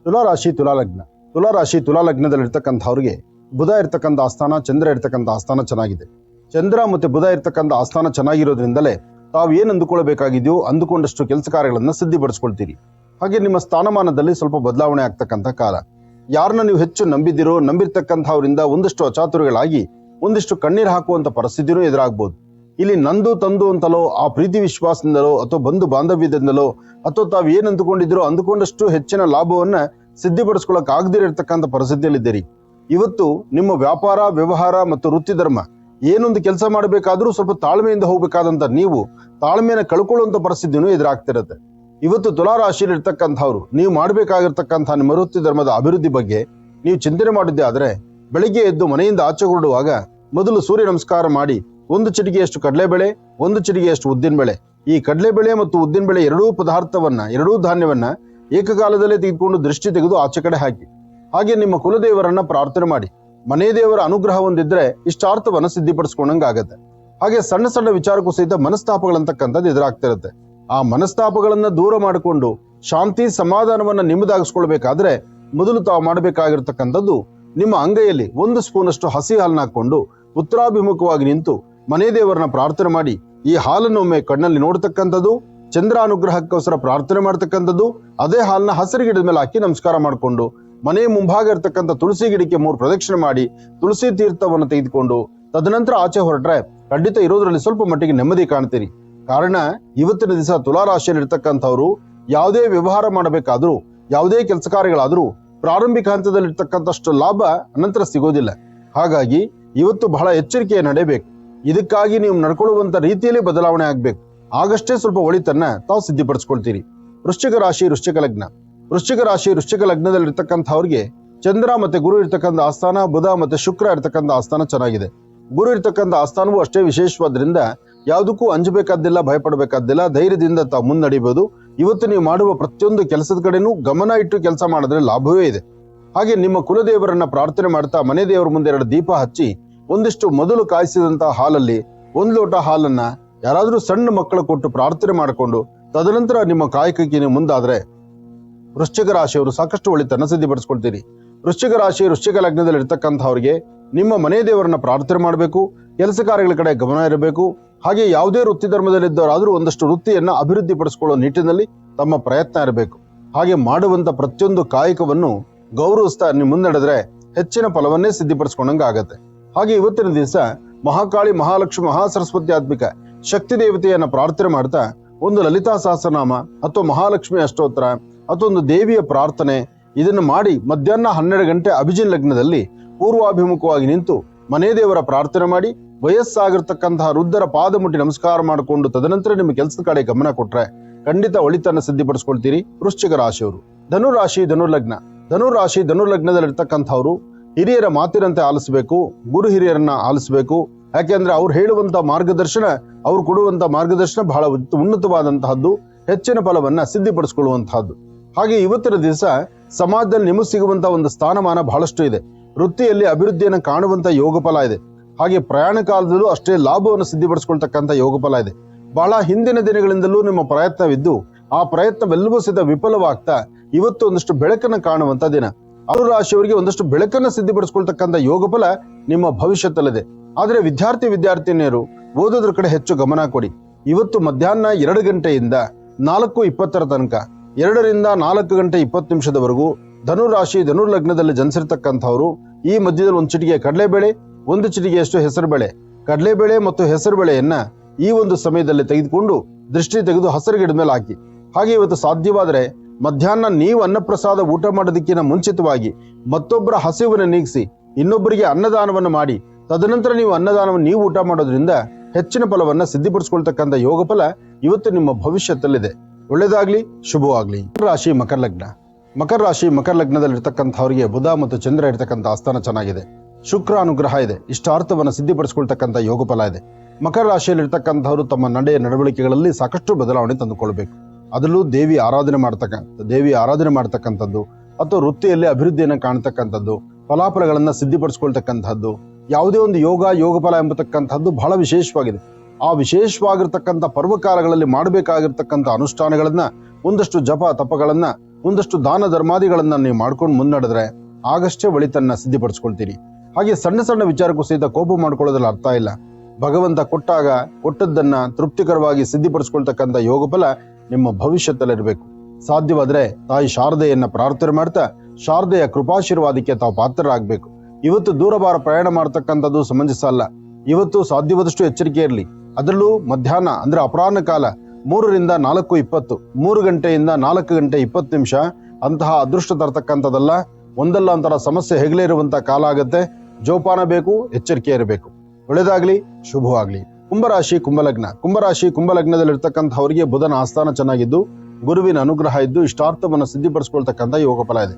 ತುಲಾರಾಶಿ ತುಲಾಲಗ್ನ. ತುಲಾರಾಶಿ ತುಲಾಲಗ್ನದಲ್ಲಿರ್ತಕ್ಕಂಥವ್ರಿಗೆ ಬುಧ ಇರ್ತಕ್ಕಂಥ ಆಸ್ಥಾನ, ಚಂದ್ರ ಇರ್ತಕ್ಕಂಥ ಆಸ್ಥಾನ ಚೆನ್ನಾಗಿದೆ. ಚಂದ್ರ ಮತ್ತೆ ಬುಧ ಇರ್ತಕ್ಕಂಥ ಆಸ್ಥಾನ ಚೆನ್ನಾಗಿರೋದ್ರಿಂದಲೇ ತಾವು ಏನು ಅಂದುಕೊಳ್ಬೇಕಾಗಿದೆಯೋ ಅಂದುಕೊಂಡಷ್ಟು ಕೆಲಸ ಕಾರ್ಯಗಳನ್ನ ಸಿದ್ಧಿಪಡಿಸ್ಕೊಳ್ತೀರಿ. ಹಾಗೆ ನಿಮ್ಮ ಸ್ಥಾನಮಾನದಲ್ಲಿ ಸ್ವಲ್ಪ ಬದಲಾವಣೆ ಆಗ್ತಕ್ಕಂಥ ಕಾಲ. ಯಾರನ್ನ ನೀವು ಹೆಚ್ಚು ನಂಬಿದಿರೋ, ನಂಬಿರ್ತಕ್ಕಂಥವರಿಂದ ಒಂದಷ್ಟು ಅಚಾತುರ್ಯಗಳಾಗಿ ಒಂದಿಷ್ಟು ಕಣ್ಣೀರು ಹಾಕುವಂತ ಪರಿಸ್ಥಿತಿನೂ ಎದುರಾಗ್ಬೋದು. ಇಲ್ಲಿ ನಂದು ತಂದು ಅಂತಲೋ, ಆ ಪ್ರೀತಿ ವಿಶ್ವಾಸದಿಂದಲೋ, ಅಥವಾ ಬಂಧು ಬಾಂಧವ್ಯದಿಂದಲೋ, ಅಥವಾ ತಾವು ಏನ್ ಅಂದುಕೊಂಡಿದ್ರೋ ಅಂದುಕೊಂಡಷ್ಟು ಹೆಚ್ಚಿನ ಲಾಭವನ್ನ ಸಿದ್ಧಿಪಡಿಸ್ಕೊಳಕ್ ಆಗದಿರತಕ್ಕಂಥ ಪರಿಸ್ಥಿತಿಯಲ್ಲಿದ್ದೀರಿ. ಇವತ್ತು ನಿಮ್ಮ ವ್ಯಾಪಾರ, ವ್ಯವಹಾರ ಮತ್ತು ವೃತ್ತಿ ಧರ್ಮ ಏನೊಂದು ಕೆಲಸ ಮಾಡಬೇಕಾದ್ರೂ ಸ್ವಲ್ಪ ತಾಳ್ಮೆಯಿಂದ ಹೋಗ್ಬೇಕಾದಂತ ನೀವು ತಾಳ್ಮೆಯನ್ನು ಕಳ್ಕೊಳ್ಳುವಂತ ಪರಿಸ್ಥಿತಿನೂ ಎದುರಾಗ್ತಿರತ್ತೆ. ಇವತ್ತು ತುಲಾರಾಶಿಯಲ್ಲಿ ಇರ್ತಕ್ಕಂಥವ್ರು ನೀವು ಮಾಡಬೇಕಾಗಿರ್ತಕ್ಕಂಥ ನಿಮ್ಮ ವೃತ್ತಿ ಧರ್ಮದ ಅಭಿವೃದ್ಧಿ ಬಗ್ಗೆ ನೀವು ಚಿಂತನೆ ಮಾಡಿದ್ದೆ ಆದ್ರೆ, ಬೆಳಿಗ್ಗೆ ಎದ್ದು ಮನೆಯಿಂದ ಆಚೆ ಹೊರಡುವಾಗ ಮೊದಲು ಸೂರ್ಯ ನಮಸ್ಕಾರ ಮಾಡಿ 1 ಚಿಟಿಕೆಯಷ್ಟು ಕಡಲೆಬೇಳೆ, 1 ಚಿಟಿಕೆಯಷ್ಟು ಉದ್ದಿನಬೇಳೆ, ಈ ಕಡಲೆಬೇಳೆ ಮತ್ತು ಉದ್ದಿನಬೇಳೆ ಎರಡೂ ಧಾನ್ಯವನ್ನ ಏಕಕಾಲದಲ್ಲೇ ತೆಗೆದುಕೊಂಡು ದೃಷ್ಟಿ ತೆಗೆದು ಆಚೆ ಕಡೆ ಹಾಕಿ. ಹಾಗೆ ನಿಮ್ಮ ಕುಲದೇವರನ್ನ ಪ್ರಾರ್ಥನೆ ಮಾಡಿ. ಮನೆ ದೇವರ ಅನುಗ್ರಹ ಹೊಂದಿದ್ರೆ ಇಷ್ಟಾರ್ಥವನ್ನ ಸಿದ್ಧಿಪಡಿಸ್ಕೊಂಡಂಗಾಗತ್ತೆ. ಹಾಗೆ ಸಣ್ಣ ಸಣ್ಣ ವಿಚಾರಕ್ಕೂ ಸಹಿತ ಮನಸ್ತಾಪಗಳಂತಕ್ಕಂಥದ್ದು ಎದುರಾಗ್ತಿರತ್ತೆ. ಆ ಮನಸ್ತಾಪಗಳನ್ನ ದೂರ ಮಾಡಿಕೊಂಡು ಶಾಂತಿ ಸಮಾಧಾನವನ್ನ ನಿಮ್ಮದಾಗಿಸ್ಕೊಳ್ಬೇಕಾದ್ರೆ ಮೊದಲು ತಾವು ಮಾಡಬೇಕಾಗಿರ್ತಕ್ಕಂಥದ್ದು, ನಿಮ್ಮ ಅಂಗೈಯಲ್ಲಿ 1 ಸ್ಪೂನಷ್ಟು ಹಸಿ ಹಾಲನ್ನ ಹಾಕೊಂಡು ಉತ್ತರಾಭಿಮುಖವಾಗಿ ನಿಂತು ಮನೆ ದೇವರನ್ನ ಪ್ರಾರ್ಥನೆ ಮಾಡಿ ಈ ಹಾಲನ್ನು ಒಮ್ಮೆ ಕಣ್ಣಲ್ಲಿ ನೋಡ್ತಕ್ಕಂಥದ್ದು, ಚಂದ್ರ ಅನುಗ್ರಹಕ್ಕೋಸ್ಕರ ಪ್ರಾರ್ಥನೆ ಮಾಡ್ತಕ್ಕಂಥದ್ದು, ಅದೇ ಹಾಲನ್ನ ಹಸಿರು ಗಿಡದ ಮೇಲೆ ಹಾಕಿ ನಮಸ್ಕಾರ ಮಾಡಿಕೊಂಡು ಮನೆ ಮುಂಭಾಗ ಇರ್ತಕ್ಕಂಥ ತುಳಸಿ ಗಿಡಕ್ಕೆ 3 ಪ್ರದಕ್ಷಿಣೆ ಮಾಡಿ ತುಳಸಿ ತೀರ್ಥವನ್ನು ತೆಗೆದುಕೊಂಡು ತದನಂತರ ಆಚೆ ಹೊರಟ್ರೆ ಖಂಡಿತ ಇರೋದ್ರಲ್ಲಿ ಸ್ವಲ್ಪ ಮಟ್ಟಿಗೆ ನೆಮ್ಮದಿ ಕಾಣ್ತೀರಿ. ಕಾರಣ ಇವತ್ತಿನ ದಿವಸ ತುಲಾರಾಶಿಯಲ್ಲಿ ಇರ್ತಕ್ಕಂಥವ್ರು ಯಾವುದೇ ವ್ಯವಹಾರ ಮಾಡಬೇಕಾದ್ರೂ, ಯಾವುದೇ ಕೆಲಸ ಕಾರ್ಯಗಳಾದ್ರೂ ಪ್ರಾರಂಭಿಕ ಹಂತದಲ್ಲಿ ಇರ್ತಕ್ಕಂಥಷ್ಟು ಲಾಭ ಅನಂತರ ಸಿಗೋದಿಲ್ಲ. ಹಾಗಾಗಿ ಇವತ್ತು ಬಹಳ ಎಚ್ಚರಿಕೆ ನಡೆಯಬೇಕು. ಇದಕ್ಕಾಗಿ ನೀವು ನಡ್ಕೊಳ್ಳುವಂತ ರೀತಿಯಲ್ಲಿ ಬದಲಾವಣೆ ಆಗ್ಬೇಕು. ಆಗಷ್ಟೇ ಸ್ವಲ್ಪ ಒಳಿತನ್ನ ತಾವು ಸಿದ್ಧಿಪಡಿಸ್ಕೊಳ್ತೀರಿ. ವೃಶ್ಚಿಕ ರಾಶಿ ವೃಶ್ಚಿಕ ಲಗ್ನ. ವೃಶ್ಚಿಕ ರಾಶಿ ವೃಶ್ಚಿಕ ಲಗ್ನದಲ್ಲಿ ಇರ್ತಕ್ಕಂಥವ್ರಿಗೆ ಚಂದ್ರ ಮತ್ತೆ ಗುರು ಇರ್ತಕ್ಕಂಥ ಆಸ್ಥಾನ, ಬುಧ ಮತ್ತೆ ಶುಕ್ರ ಇರ್ತಕ್ಕಂಥ ಆಸ್ಥಾನ ಚೆನ್ನಾಗಿದೆ. ಗುರು ಇರ್ತಕ್ಕಂಥ ಆಸ್ಥಾನವೂ ಅಷ್ಟೇ ವಿಶೇಷವಾದ್ರಿಂದ ಯಾವುದಕ್ಕೂ ಅಂಜಬೇಕಾದ್ದಿಲ್ಲ, ಭಯಪಡಬೇಕಾದ್ದಿಲ್ಲ, ಧೈರ್ಯದಿಂದ ತಾವು ಮುನ್ನಡಿಬಹುದು. ಇವತ್ತು ನೀವು ಮಾಡುವ ಪ್ರತಿಯೊಂದು ಕೆಲಸದ ಕಡೆನೂ ಗಮನ ಇಟ್ಟು ಕೆಲಸ ಮಾಡಿದ್ರೆ ಲಾಭವೇ ಇದೆ. ಹಾಗೆ ನಿಮ್ಮ ಕುಲದೇವರನ್ನ ಪ್ರಾರ್ಥನೆ ಮಾಡ್ತಾ ಮನೆ ದೇವರ ಮುಂದೆ 2 ದೀಪ ಹಚ್ಚಿ ಒಂದಿಷ್ಟು ಮೊದಲು ಕಾಯಿಸಿದಂತಹ ಹಾಲಲ್ಲಿ 1 ಲೋಟ ಹಾಲನ್ನ ಯಾರಾದ್ರೂ ಸಣ್ಣ ಮಕ್ಕಳು ಕೊಟ್ಟು ಪ್ರಾರ್ಥನೆ ಮಾಡಿಕೊಂಡು ತದನಂತರ ನಿಮ್ಮ ಕಾಯಕಕ್ಕೆ ನೀವು ಮುಂದಾದ್ರೆ ವೃಶ್ಚಿಕ ರಾಶಿಯವರು ಸಾಕಷ್ಟು ಒಳಿತನ್ನ ಸಿದ್ಧಿಪಡಿಸ್ಕೊಳ್ತೀರಿ. ವೃಶ್ಚಿಕ ರಾಶಿ ವೃಶ್ಚಿಕ ಲಗ್ನದಲ್ಲಿ ಇರ್ತಕ್ಕಂಥವ್ರಿಗೆ ನಿಮ್ಮ ಮನೆ ದೇವರನ್ನ ಪ್ರಾರ್ಥನೆ ಮಾಡಬೇಕು, ಕೆಲಸ ಕಾರ್ಯಗಳ ಕಡೆ ಗಮನ ಇರಬೇಕು. ಹಾಗೆ ಯಾವುದೇ ವೃತ್ತಿ ಧರ್ಮದಲ್ಲಿದ್ದವರಾದ್ರೂ ಒಂದಷ್ಟು ವೃತ್ತಿಯನ್ನ ಅಭಿವೃದ್ಧಿ ಪಡಿಸಿಕೊಳ್ಳುವ ನಿಟ್ಟಿನಲ್ಲಿ ತಮ್ಮ ಪ್ರಯತ್ನ ಇರಬೇಕು. ಹಾಗೆ ಮಾಡುವಂತ ಪ್ರತಿಯೊಂದು ಕಾಯಕವನ್ನು ಗೌರವಿಸ್ತಾ ನೀವು ಮುನ್ನಡೆದ್ರೆ ಹೆಚ್ಚಿನ ಫಲವನ್ನೇ ಸಿದ್ಧಿಪಡಿಸ್ಕೊಂಡಂಗ ಆಗತ್ತೆ. ಹಾಗೆ ಇವತ್ತಿನ ದಿವಸ ಮಹಾಕಾಳಿ, ಮಹಾಲಕ್ಷ್ಮಿ, ಮಹಾಸರಸ್ವತ್ಯಾತ್ಮಿಕ ಶಕ್ತಿ ದೇವತೆಯನ್ನ ಪ್ರಾರ್ಥನೆ ಮಾಡ್ತಾ ಒಂದು ಲಲಿತಾ ಸಹಸ್ರನಾಮ ಅಥವಾ ಮಹಾಲಕ್ಷ್ಮಿ ಅಷ್ಟೋತ್ತರ ಅಥವಾ ಒಂದು ದೇವಿಯ ಪ್ರಾರ್ಥನೆ ಇದನ್ನು ಮಾಡಿ ಮಧ್ಯಾಹ್ನ 12 ಗಂಟೆ ಅಭಿಜಿನ್ ಲಗ್ನದಲ್ಲಿ ಪೂರ್ವಾಭಿಮುಖವಾಗಿ ನಿಂತು ಮನೆ ದೇವರ ಪ್ರಾರ್ಥನೆ ಮಾಡಿ ವಯಸ್ಸಾಗಿರ್ತಕ್ಕಂತಹ ವೃದ್ಧರ ಪಾದ ಮುಟ್ಟಿ ನಮಸ್ಕಾರ ಮಾಡಿಕೊಂಡು ತದನಂತರ ನಿಮ್ಮ ಕೆಲಸದ ಕಡೆ ಗಮನ ಕೊಟ್ರೆ ಖಂಡಿತ ಒಳಿತನ್ನ ಸಿದ್ಧಿಪಡಿಸ್ಕೊಳ್ತೀರಿ. ವೃಶ್ಚಿಕ ರಾಶಿಯವರು. ಧನುರಾಶಿ ಧನುರ್ಲಗ್ನ. ಧನುರಾಶಿ ಧನುರ್ಲಗ್ನದಲ್ಲಿರ್ತಕ್ಕಂಥವ್ರು ಹಿರಿಯರ ಮಾತಿನಂತೆ ಆಲಿಸಬೇಕು, ಗುರು ಹಿರಿಯರನ್ನ ಆಲಿಸಬೇಕು. ಯಾಕೆಂದ್ರೆ ಅವ್ರು ಹೇಳುವಂತ ಮಾರ್ಗದರ್ಶನ, ಅವ್ರು ಕೊಡುವಂತ ಮಾರ್ಗದರ್ಶನ ಬಹಳ ಉನ್ನತವಾದಂತಹದ್ದು, ಹೆಚ್ಚಿನ ಫಲವನ್ನ ಸಿದ್ಧಿಪಡಿಸಿಕೊಳ್ಳುವಂತಹದ್ದು. ಹಾಗೆ ಇವತ್ತಿನ ದಿವಸ ಸಮಾಜದಲ್ಲಿ ನಿಮಗೆ ಸಿಗುವಂತಹ ಒಂದು ಸ್ಥಾನಮಾನ ಬಹಳಷ್ಟು ಇದೆ. ವೃತ್ತಿಯಲ್ಲಿ ಅಭಿವೃದ್ಧಿಯನ್ನು ಕಾಣುವಂತ ಯೋಗ ಫಲ ಇದೆ. ಹಾಗೆ ಪ್ರಯಾಣ ಕಾಲದಲ್ಲೂ ಅಷ್ಟೇ ಲಾಭವನ್ನು ಸಿದ್ಧಿಪಡಿಸಿಕೊಳ್ತಕ್ಕಂಥ ಯೋಗ ಫಲ ಇದೆ. ಬಹಳ ಹಿಂದಿನ ದಿನಗಳಿಂದಲೂ ನಿಮ್ಮ ಪ್ರಯತ್ನವಿದ್ದು ಆ ಪ್ರಯತ್ನವೆಲ್ಲವೂ ಸಹಿತ ವಿಫಲವಾಗ್ತಾ ಇವತ್ತು ಒಂದಷ್ಟು ಬೆಳಕನ್ನು ಕಾಣುವಂತ ದಿನ. ರಾಶಿಯವರಿಗೆ ಒಂದಷ್ಟು ಬೆಳಕನ್ನು ಸಿದ್ಧಿಪಡಿಸಿಕೊಳ್ತಕ್ಕಂಥ ಯೋಗ ಫಲ ನಿಮ್ಮ ಭವಿಷ್ಯದಲ್ಲಿದೆ. ಆದ್ರೆ ವಿದ್ಯಾರ್ಥಿನಿಯರು ಓದೋದ್ರ ಕಡೆ ಹೆಚ್ಚು ಗಮನ ಕೊಡಿ. ಇವತ್ತು ಮಧ್ಯಾಹ್ನ 2 ಗಂಟೆಯಿಂದ 4:20 ತನಕ 2 ರಿಂದ 4 ಗಂಟೆ 20 ನಿಮಿಷದವರೆಗೂ ಧನುರಾಶಿ ಧನುರ್ಲಗ್ನದಲ್ಲಿ ಜನಿಸಿರ್ತಕ್ಕಂಥವ್ರು ಈ ಮಧ್ಯದಲ್ಲಿ 1 ಚಿಟಿಕೆ ಕಡಲೆಬೇಳೆ, 1 ಚಿಟಿಕೆಯಷ್ಟು ಹೆಸರುಬೇಳೆ, ಕಡಲೆಬೇಳೆ ಮತ್ತು ಹೆಸರುಬೇಳೆಯನ್ನ ಈ ಒಂದು ಸಮಯದಲ್ಲಿ ತೆಗೆದುಕೊಂಡು ದೃಷ್ಟಿ ತೆಗೆದು ಹಸಿರು ಗಿಡದ ಮೇಲೆ ಹಾಕಿ. ಹಾಗೆ ಇವತ್ತು ಸಾಧ್ಯವಾದರೆ ಮಧ್ಯಾಹ್ನ ನೀವು ಅನ್ನಪ್ರಸಾದ ಊಟ ಮಾಡೋದಕ್ಕಿಂತ ಮುಂಚಿತವಾಗಿ ಮತ್ತೊಬ್ಬರ ಹಸಿವನ್ನು ನೀಗಿಸಿ ಇನ್ನೊಬ್ಬರಿಗೆ ಅನ್ನದಾನವನ್ನು ಮಾಡಿ ತದನಂತರ ನೀವು ಅನ್ನದಾನವನ್ನು ನೀವು ಊಟ ಮಾಡೋದ್ರಿಂದ ಹೆಚ್ಚಿನ ಫಲವನ್ನ ಸಿದ್ಧಿಪಡಿಸಿಕೊಳ್ತಕ್ಕಂಥ ಯೋಗ ಫಲ ಇವತ್ತು ನಿಮ್ಮ ಭವಿಷ್ಯದಲ್ಲಿದೆ. ಒಳ್ಳೇದಾಗ್ಲಿ, ಶುಭವಾಗ್ಲಿ. ರಾಶಿ ಮಕರ ಲಗ್ನ. ಮಕರ ರಾಶಿ ಮಕರ ಲಗ್ನದಲ್ಲಿರ್ತಕ್ಕಂಥವರಿಗೆ ಬುಧ ಮತ್ತು ಚಂದ್ರ ಇರ್ತಕ್ಕಂಥ ಆಸ್ಥಾನ ಚೆನ್ನಾಗಿದೆ. ಶುಕ್ರ ಅನುಗ್ರಹ ಇದೆ. ಇಷ್ಟಾರ್ಥವನ್ನು ಸಿದ್ಧಿಪಡಿಸಿಕೊಳ್ತಕ್ಕಂಥ ಯೋಗ ಫಲ ಇದೆ. ಮಕರ ರಾಶಿಯಲ್ಲಿರ್ತಕ್ಕಂಥವರು ತಮ್ಮ ನಡೆವಳಿಕೆಗಳಲ್ಲಿ ಸಾಕಷ್ಟು ಬದಲಾವಣೆ ತಂದುಕೊಳ್ಬೇಕು. ಅದರಲ್ಲೂ ದೇವಿ ಆರಾಧನೆ ಮಾಡ್ತಕ್ಕಂಥದ್ದು ಅಥವಾ ವೃತ್ತಿಯಲ್ಲಿ ಅಭಿವೃದ್ಧಿಯನ್ನು ಕಾಣತಕ್ಕಂಥದ್ದು, ಫಲಾಫಲಗಳನ್ನ ಸಿದ್ಧಿಪಡಿಸಿಕೊಳ್ತಕ್ಕಂಥದ್ದು, ಯಾವುದೇ ಒಂದು ಯೋಗ ಫಲ ಎಂಬತಕ್ಕಂಥದ್ದು ಬಹಳ ವಿಶೇಷವಾಗಿದೆ. ಆ ವಿಶೇಷವಾಗಿರ್ತಕ್ಕಂಥ ಪರ್ವಕಾಲಗಳಲ್ಲಿ ಮಾಡಬೇಕಾಗಿರ್ತಕ್ಕಂಥ ಅನುಷ್ಠಾನಗಳನ್ನ, ಒಂದಷ್ಟು ಜಪ ತಪಗಳನ್ನ, ಒಂದಷ್ಟು ದಾನ ಧರ್ಮಾದಿಗಳನ್ನ ನೀವು ಮಾಡ್ಕೊಂಡು ಮುನ್ನಡೆದ್ರೆ ಆಗಷ್ಟೇ ಒಳಿತನ್ನ ಸಿದ್ಧಿಪಡಿಸ್ಕೊಳ್ತೀರಿ. ಹಾಗೆ ಸಣ್ಣ ಸಣ್ಣ ವಿಚಾರಕ್ಕೂ ಸಹಿತ ಕೋಪ ಮಾಡ್ಕೊಳ್ಳೋದ್ರಲ್ಲಿ ಅರ್ಥ ಇಲ್ಲ. ಭಗವಂತ ಕೊಟ್ಟಾಗ ಕೊಟ್ಟದ್ದನ್ನ ತೃಪ್ತಿಕರವಾಗಿ ಸಿದ್ಧಿಪಡಿಸ್ಕೊಳ್ತಕ್ಕಂಥ ಯೋಗಫಲ ನಿಮ್ಮ ಭವಿಷ್ಯದಲ್ಲಿರಬೇಕು. ಸಾಧ್ಯವಾದ್ರೆ ತಾಯಿ ಶಾರದೆಯನ್ನ ಪ್ರಾರ್ಥನೆ ಮಾಡ್ತಾ ಶಾರದೆಯ ಕೃಪಾಶೀರ್ವಾದಕ್ಕೆ ತಾವು ಪಾತ್ರರಾಗಬೇಕು. ಇವತ್ತು ದೂರಭಾರ ಪ್ರಯಾಣ ಮಾಡ್ತಕ್ಕಂಥದ್ದು ಸಮಂಜಸ ಅಲ್ಲ. ಇವತ್ತು ಸಾಧ್ಯವಾದಷ್ಟು ಎಚ್ಚರಿಕೆ ಇರಲಿ. ಅದರಲ್ಲೂ ಮಧ್ಯಾಹ್ನ ಅಂದ್ರೆ ಅಪರಾಹ್ನ ಕಾಲ 3 ರಿಂದ 4:20, 3 ಗಂಟೆಯಿಂದ 4 ಗಂಟೆ 20 ನಿಮಿಷ ಅಂತಹ ಅದೃಷ್ಟ ತರ್ತಕ್ಕಂಥದ್ದಲ್ಲ. ಒಂದಲ್ಲ ಒಂಥರ ಸಮಸ್ಯೆ ಹೆಗಲೇ ಇರುವಂತಹ ಕಾಲ ಆಗತ್ತೆ. ಜೋಪಾನ ಬೇಕು, ಎಚ್ಚರಿಕೆ ಇರಬೇಕು. ಒಳ್ಳೆದಾಗ್ಲಿ, ಶುಭವಾಗ್ಲಿ. ಕುಂಭರಾಶಿ ಕುಂಭಲಗ್ನ. ಕುಂಭರಾಶಿ ಕುಂಭಲಗ್ನದಲ್ಲಿರ್ತಕ್ಕಂಥವರಿಗೆ ಬುಧನ ಆಸ್ಥಾನ ಚೆನ್ನಾಗಿದ್ದು ಗುರುವಿನ ಅನುಗ್ರಹ ಇದ್ದು ಇಷ್ಟಾರ್ಥವನ್ನು ಸಿದ್ಧಿಪಡಿಸ್ಕೊಳ್ತಕ್ಕಂಥ ಯೋಗ ಫಲ ಇದೆ.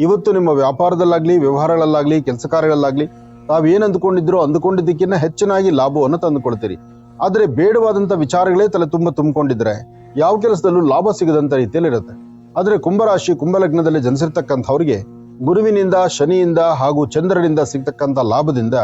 ಇವತ್ತು ನಿಮ್ಮ ವ್ಯಾಪಾರದಲ್ಲಾಗ್ಲಿ, ವ್ಯವಹಾರಗಳಲ್ಲಾಗ್ಲಿ, ಕೆಲಸ ಕಾರ್ಯಗಳಲ್ಲಾಗ್ಲಿ ತಾವೇನ್ ಅಂದುಕೊಂಡಿದ್ರೋ ಅಂದುಕೊಂಡಿದ್ದಕ್ಕಿಂತ ಹೆಚ್ಚಿನಾಗಿ ಲಾಭವನ್ನು ತಂದುಕೊಳ್ತೀರಿ. ಆದ್ರೆ ಬೇಡವಾದಂತ ವಿಚಾರಗಳೇ ತಲೆ ತುಂಬಿಕೊಂಡಿದ್ರೆ ಯಾವ ಕೆಲಸದಲ್ಲೂ ಲಾಭ ಸಿಗದಂತ ರೀತಿಯಲ್ಲಿ ಇರುತ್ತೆ. ಆದ್ರೆ ಕುಂಭರಾಶಿ ಕುಂಭಲಗ್ನದಲ್ಲಿ ಜನಿಸಿರ್ತಕ್ಕಂಥವ್ರಿಗೆ ಗುರುವಿನಿಂದ, ಶನಿಯಿಂದ ಹಾಗೂ ಚಂದ್ರನಿಂದ ಸಿಗ್ತಕ್ಕಂಥ ಲಾಭದಿಂದ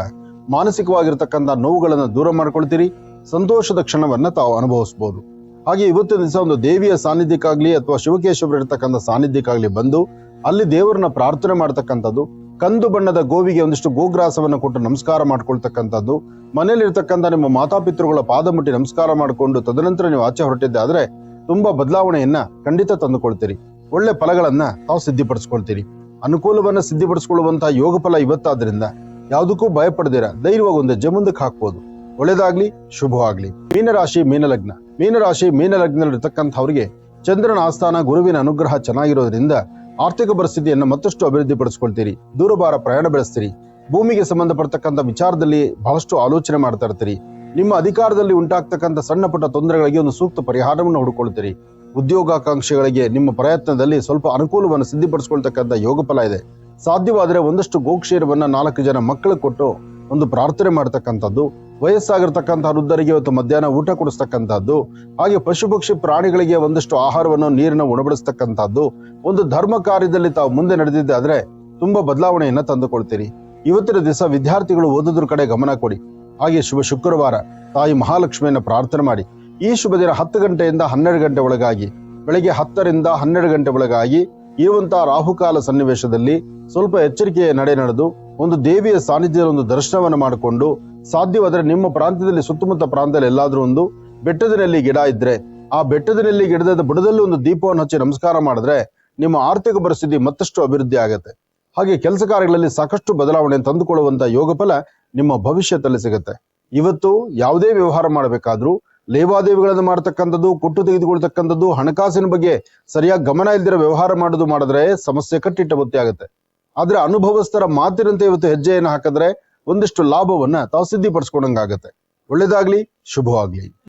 ಮಾನಸಿಕವಾಗಿರ್ತಕ್ಕಂಥ ನೋವುಗಳನ್ನು ದೂರ ಮಾಡ್ಕೊಳ್ತೀರಿ. ಸಂತೋಷದ ಕ್ಷಣವನ್ನ ತಾವು ಅನುಭವಿಸಬಹುದು. ಹಾಗೆ ಇವತ್ತಿನ ದಿವಸ ಒಂದು ದೇವಿಯ ಸಾನ್ನಿಧ್ಯಕ್ಕಾಗ್ಲಿ ಅಥವಾ ಶಿವಕೇಶವರು ಇರತಕ್ಕಂಥ ಸಾನ್ನಿಧ್ಯಕ್ಕಾಗ್ಲಿ ಬಂದು ಅಲ್ಲಿ ದೇವರನ್ನ ಪ್ರಾರ್ಥನೆ ಮಾಡ್ತಕ್ಕಂಥದ್ದು, ಕಂದು ಬಣ್ಣದ ಗೋವಿಗೆ ಒಂದಿಷ್ಟು ಗೋಗ್ರಾಸವನ್ನು ಕೊಟ್ಟು ನಮಸ್ಕಾರ ಮಾಡ್ಕೊಳ್ತಕ್ಕಂಥದ್ದು, ಮನೆಯಲ್ಲಿರ್ತಕ್ಕಂಥ ನಿಮ್ಮ ಮಾತಾಪಿತೃಗಳ ಪಾದ ಮುಟ್ಟಿ ನಮಸ್ಕಾರ ಮಾಡಿಕೊಂಡು ತದನಂತರ ನೀವು ಆಚೆ ಹೊರಟಿದ್ದೆ ಆದ್ರೆ ತುಂಬಾ ಬದಲಾವಣೆಯನ್ನ ಖಂಡಿತ ತಂದುಕೊಳ್ತೀರಿ. ಒಳ್ಳೆ ಫಲಗಳನ್ನ ತಾವು ಸಿದ್ಧಿಪಡಿಸ್ಕೊಳ್ತೀರಿ. ಅನುಕೂಲವನ್ನ ಸಿದ್ಧಿಪಡಿಸ್ಕೊಳ್ಳುವಂತಹ ಯೋಗ ಫಲ ಇವತ್ತಾದ್ರಿಂದ ಯಾವುದಕ್ಕೂ ಭಯಪಡದಿರ ಧೈರ್ಯವಾಗಿ ಒಂದು ಹೆಜ್ಜೆ ಮುಂದಕ್ಕೆ ಹಾಕ್ಬೋದು. ಒಳ್ಳೆದಾಗ್ಲಿ, ಶುಭವಾಗ್ಲಿ. ಮೀನರಾಶಿ ಮೀನಲಗ್ನ. ಮೀನರಾಶಿ ಮೀನಲಗ್ನದಲ್ಲಿರ್ತಕ್ಕಂಥವ್ರಿಗೆ ಚಂದ್ರನ ಆಸ್ಥಾನ ಗುರುವಿನ ಅನುಗ್ರಹ ಚೆನ್ನಾಗಿರೋದ್ರಿಂದ ಆರ್ಥಿಕ ಪರಿಸ್ಥಿತಿಯನ್ನು ಮತ್ತಷ್ಟು ಅಭಿವೃದ್ಧಿ ಪಡಿಸ್ಕೊಳ್ತೀರಿ. ದೂರಭಾರ ಪ್ರಯಾಣ ಬೆಳೆಸ್ತೀರಿ. ಭೂಮಿಗೆ ಸಂಬಂಧಪಡ್ತಕ್ಕಂಥ ವಿಚಾರದಲ್ಲಿ ಬಹಳಷ್ಟು ಆಲೋಚನೆ ಮಾಡ್ತಾ ಇರ್ತೀರಿ. ನಿಮ್ಮ ಅಧಿಕಾರದಲ್ಲಿ ಉಂಟಾಗ್ತಕ್ಕಂಥ ಸಣ್ಣ ಪುಟ್ಟ ತೊಂದರೆಗಳಿಗೆ ಒಂದು ಸೂಕ್ತ ಪರಿಹಾರವನ್ನು ಹುಡುಕೊಳ್ತೀರಿ. ಉದ್ಯೋಗಾಕಾಂಕ್ಷಿಗಳಿಗೆ ನಿಮ್ಮ ಪ್ರಯತ್ನದಲ್ಲಿ ಸ್ವಲ್ಪ ಅನುಕೂಲವನ್ನು ಸಿದ್ಧಿಪಡಿಸ್ಕೊಳ್ತಕ್ಕಂಥ ಯೋಗ ಫಲ ಇದೆ. ಸಾಧ್ಯವಾದರೆ ಒಂದಷ್ಟು ಗೋಕ್ಷೀರವನ್ನ 4 ಜನ ಮಕ್ಕಳಿಗೆ ಕೊಟ್ಟು ಒಂದು ಪ್ರಾರ್ಥನೆ ಮಾಡ್ತಕ್ಕಂಥದ್ದು, ವಯಸ್ಸಾಗಿರ್ತಕ್ಕಂಥ ವೃದ್ಧರಿಗೆ ಇವತ್ತು ಮಧ್ಯಾಹ್ನ ಊಟ ಕೊಡಿಸ್ತಕ್ಕಂಥದ್ದು, ಹಾಗೆ ಪಶು ಪಕ್ಷಿ ಪ್ರಾಣಿಗಳಿಗೆ ಒಂದಷ್ಟು ಆಹಾರವನ್ನು ನೀರನ್ನು ಉಣಬಡಿಸ್ತಕ್ಕಂಥದ್ದು, ಒಂದು ಧರ್ಮ ಕಾರ್ಯದಲ್ಲಿ ತಾವು ಮುಂದೆ ನಡೆದಿದ್ದೆ ಆದ್ರೆ ತುಂಬಾ ಬದಲಾವಣೆಯನ್ನ ತಂದುಕೊಳ್ತೀರಿ. ಇವತ್ತಿನ ದಿವಸ ವಿದ್ಯಾರ್ಥಿಗಳು ಓದೋದ್ರ ಕಡೆ ಗಮನ ಕೊಡಿ. ಹಾಗೆ ಶುಭ ಶುಕ್ರವಾರ ತಾಯಿ ಮಹಾಲಕ್ಷ್ಮಿಯನ್ನ ಪ್ರಾರ್ಥನೆ ಮಾಡಿ. ಈ ಶುಭ ದಿನ 10 ಗಂಟೆಯಿಂದ 12 ಗಂಟೆ ಒಳಗಾಗಿ, ಬೆಳಗ್ಗೆ 10 ರಿಂದ 12 ಗಂಟೆ ಒಳಗಾಗಿ ಇರುವಂತಹ ರಾಹುಕಾಲ ಸನ್ನಿವೇಶದಲ್ಲಿ ಸ್ವಲ್ಪ ಎಚ್ಚರಿಕೆಯ ನಡೆದು ಒಂದು ದೇವಿಯ ಸಾನ್ನಿಧ್ಯದ ಒಂದು ದರ್ಶನವನ್ನು ಮಾಡಿಕೊಂಡು, ಸಾಧ್ಯವಾದರೆ ನಿಮ್ಮ ಪ್ರಾಂತ್ಯದಲ್ಲಿ ಸುತ್ತಮುತ್ತ ಪ್ರಾಂತ್ಯದಲ್ಲಿ ಎಲ್ಲಾದ್ರೂ ಒಂದು ಬೆಟ್ಟದಿನಲ್ಲಿ ಗಿಡ ಇದ್ರೆ ಆ ಬೆಟ್ಟದಿನಲ್ಲಿ ಗಿಡದ ಬುಡದಲ್ಲಿ ಒಂದು ದೀಪವನ್ನು ಹಚ್ಚಿ ನಮಸ್ಕಾರ ಮಾಡಿದ್ರೆ ನಿಮ್ಮ ಆರ್ಥಿಕ ಪರಿಸ್ಥಿತಿ ಮತ್ತಷ್ಟು ಅಭಿವೃದ್ಧಿ ಆಗುತ್ತೆ. ಹಾಗೆ ಕೆಲಸ ಕಾರ್ಯಗಳಲ್ಲಿ ಸಾಕಷ್ಟು ಬದಲಾವಣೆ ತಂದುಕೊಳ್ಳುವಂತ ಯೋಗ ಫಲ ನಿಮ್ಮ ಭವಿಷ್ಯದಲ್ಲಿ ಸಿಗುತ್ತೆ. ಇವತ್ತು ಯಾವುದೇ ವ್ಯವಹಾರ ಮಾಡಬೇಕಾದ್ರೂ ಲೇವಾದೇವಿಗಳನ್ನು ಮಾಡ್ತಕ್ಕಂಥದ್ದು, ಕೊಟ್ಟು ತೆಗೆದುಕೊಳ್ತಕ್ಕಂಥದ್ದು, ಹಣಕಾಸಿನ ಬಗ್ಗೆ ಸರಿಯಾಗಿ ಗಮನ ಇಲ್ದಿರೋ ವ್ಯವಹಾರ ಮಾಡಿದ್ರೆ ಸಮಸ್ಯೆ ಕಟ್ಟಿಟ್ಟ ಬುತ್ತಿ ಆಗುತ್ತೆ. ಆದ್ರೆ ಅನುಭವಸ್ಥರ ಮಾತಿನಂತೆ ಇವತ್ತು ಹೆಜ್ಜೆಯನ್ನು ಹಾಕಿದ್ರೆ ಒಂದಿಷ್ಟು ಲಾಭವನ್ನ ತಾವು ಸಿದ್ಧಿಪಡಿಸ್ಕೊಂಡಂಗಾಗತ್ತೆ. ಒಳ್ಳೇದಾಗ್ಲಿ, ಶುಭವಾಗ್ಲಿ.